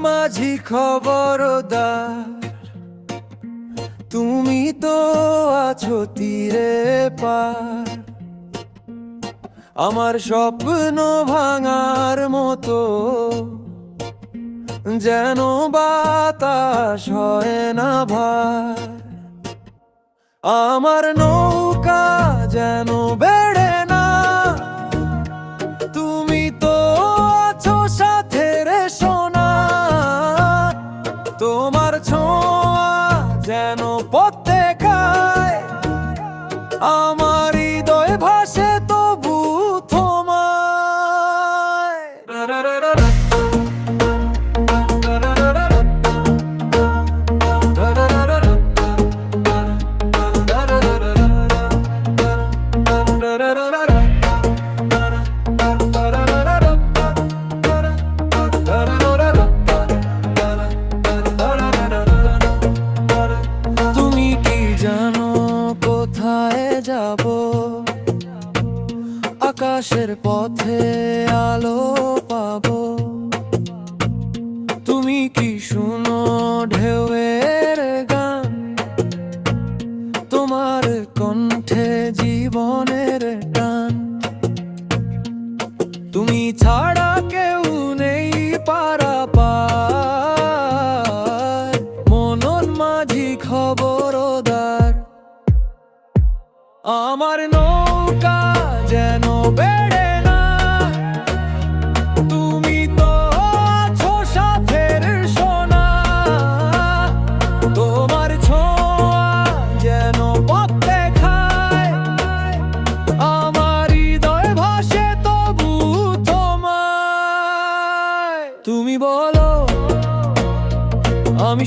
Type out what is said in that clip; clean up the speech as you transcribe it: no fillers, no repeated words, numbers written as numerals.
মাঝি খবরদার, তুমি তো আছো তীরে পার। আমার স্বপ্ন ভাঙার মতো যেন বাতাস হয় না ভার। আমার নৌকা যেন বেড়ে না, তুমি তো আছো সাথে রে সোনা। তোমার ছোঁয়া যেন পথ দেখায়, আমার হৃদয় ভাসে তবু তোমায়। তুমি কি জানো কোথায় যাব? আকাশের পথে আলো পাবো। তুমি কি শুনো ঢেউয়ের গান? তোমার কণ্ঠে জীবনের টান। তুমি ছাড়া কেউ নেই পারাপার, মনন মাঝি খবরদার। আমার নৌকা যেন বেড়ে না, তুমি তো আছো সাথের সোনা। তোমার ছোঁয়া যেন পথ দেখায়, আমার হৃদয় ভাসে তবু তোমায়। তুমি বলো আমি